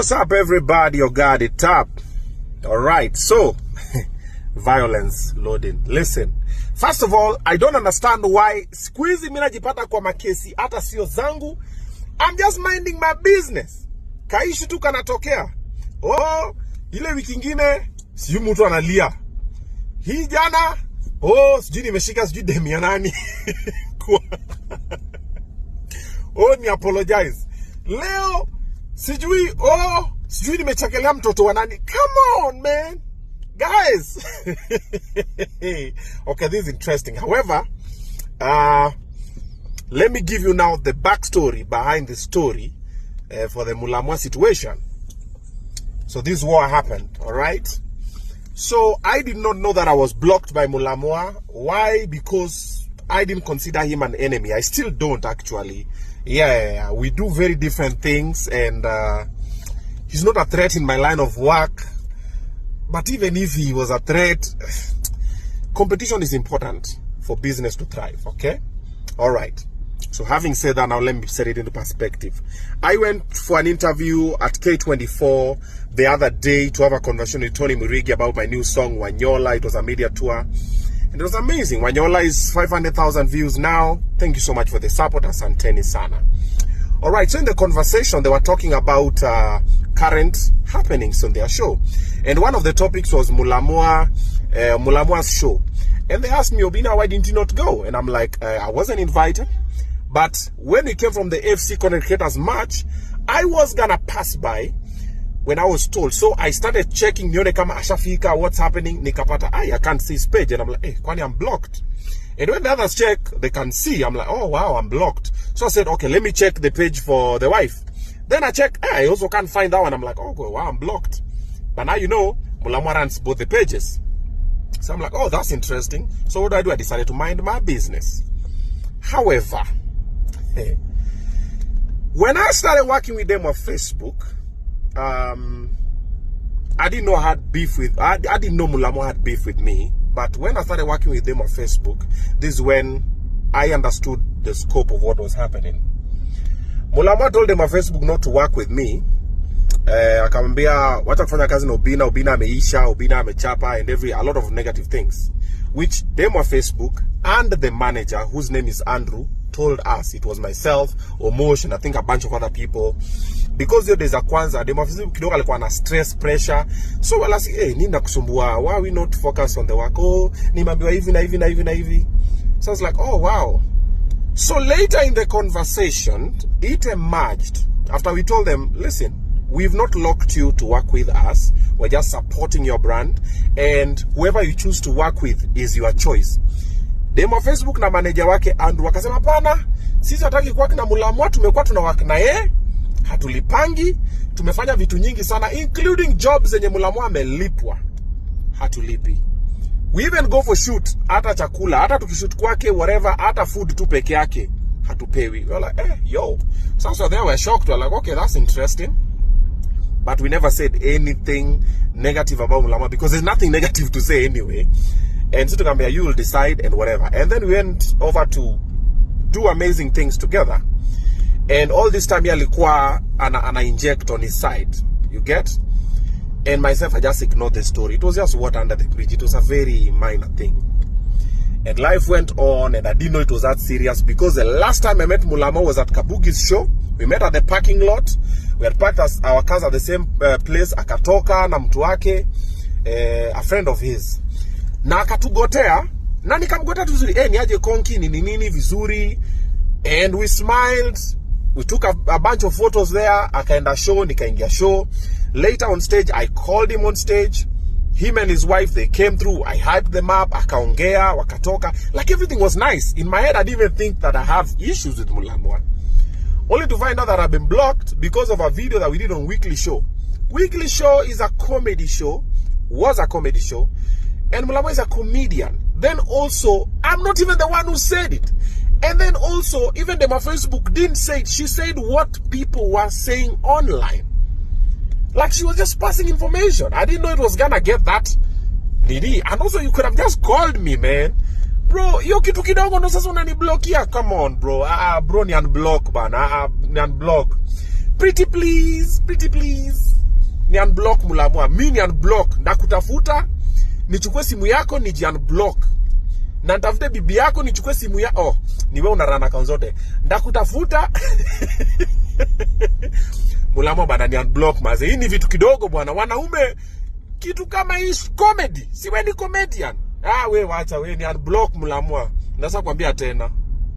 What's up, everybody? You got it up. All right. So, violence loading. Listen. First of all, I don't understand why squeezy mina jipata kwa makesi hata sio zangu. I'm just minding my business. Kaishi tu kanatokea. Oh, ile wiki ingine sijui mtu analia. Hii jana, sijui nimeshika sijui demu ya nani. Ni apologize. Leo sijui nimechakelea mtoto wa nani. Come on, man. Guys. Okay, this is interesting. However, let me give you now the backstory behind the story for the Mulamwa situation. So this war happened, all right? So I did not know that I was blocked by Mulamwa. Why? Because I didn't consider him an enemy. I still don't, actually. Yeah, we do very different things, and he's not a threat in my line of work. But even if he was a threat, competition is important for business to thrive, okay? All right. So having said that, now let me set it into perspective. I went for an interview at K24 the other day to have a conversation with Tony Murigi about my new song, Wanyola. It was a media tour. And it was amazing. Wanyola is 500,000 views now. Thank you so much for the support. Asanteni sana. All right, so in the conversation, they were talking about current happenings on their show. And one of the topics was Mulamwa's show. And they asked me, Obinna, why didn't you not go? And I'm like, I wasn't invited. But when we came from the FC Content Creators March, I was gonna pass by when I was told. So I started checking, nione kama ashafika, what's happening. Nikapata, I can't see his page. And I'm like, kwani I'm blocked. And when the others check, they can see. I'm like, oh, wow, I'm blocked. So I said, okay, let me check the page for the wife. Then I check, I also can't find that one. I'm like, oh, wow, I'm blocked. But now you know, Mulamwa runs both the pages. So I'm like, oh, that's interesting. So what do? I decided to mind my business. However, when I started working with them on Facebook, I didn't know I had beef with, I didn't know Mulamwa had beef with me. But when I started working with them on Facebook, this is when I understood the scope of what was happening. Mulamwa told them on Facebook not to work with me. Akamwambia wacha kufanya kazi na Obinna, Obinna ameisha, Obinna amechapa, and a lot of negative things, which them on Facebook and the manager, whose name is Andrew, told us. It was myself, Omosh, and I think a bunch of other people. Because there's a kwanza, them on Facebook kidogo alikuwa na stress, pressure. So wala si, nini nakusumbua? Why are we not focused on the work? Nimeambiwa hivi na hivi na hivi na hivi. So I was like, oh wow. So later in the conversation, it emerged after we told them, listen, we've not locked you to work with us. We're just supporting your brand. And whoever you choose to work with is your choice. Demo Facebook na manager wake Andrew wakasema pana, sisi hataki kuwaki na Mulamwa, tumekuwa tunawak na yeye, hatulipangi, tumefanya vitu nyingi sana, including jobs zenye Mulamwa amelipwa, hatulipi. We even go for shoot, hata chakula, hata tukishoot kwake, whatever, hata food tu peke yake, hatupewi. We're like, yo. So they were shocked. We're like, okay, that's interesting. But we never said anything negative about Mulamwa because there's nothing negative to say anyway. And so you will decide and whatever. And then we went over to do amazing things together. And all this time, alikuwa ana inject on his side. You get? And myself, I just ignored the story. It was just water under the bridge. It was a very minor thing. And life went on, and I didn't know it was that serious because the last time I met Mulamwa was at Kabugi's show. We met at the parking lot. We had parked our cars at the same place. Akatoka na mtu wake, a friend of his. Na akatugotea, na nikamgotea tuzuri, niaje konki, nini vizuri. And we smiled. We took a bunch of photos there. Akaenda show, nikaingia show. Later on stage, I called him on stage. Him and his wife, they came through. I hyped them up. Akaongea, wakatoka. Like everything was nice. In my head, I didn't even think that I have issues with Mulamwa. Only to find out that I've been blocked because of a video that we did on Weekly Show. Weekly Show is a comedy show. Was a comedy show. And Mulamwa is a comedian. Then also, I'm not even the one who said it. And then also, even my Facebook didn't say it. She said what people were saying online. Like she was just passing information. I didn't know it was gonna get that needy. And also, you could have just called me, man. Bro, yo kitu kidogo ndo sasa unaniblock here. Come on, bro. Bro, ni unblock, bana. Ni unblock. Pretty please. Ni unblock Mulamwa. Mimi ni unblock. Ndakutafuta, nichukue simu yako niji unblock. Na nitafute bibi yako nichukue simu ya ni wewe unarana account zote. Ndakutafuta. Mulamwa bana ni unblock maze. Hii ni vitu kidogo bwana. Wanaume kitu kama hii comedy. Si wewe ni comedian. Wewe wacha wewe ni unblock Mulamwa. Ndasa kwambia tena.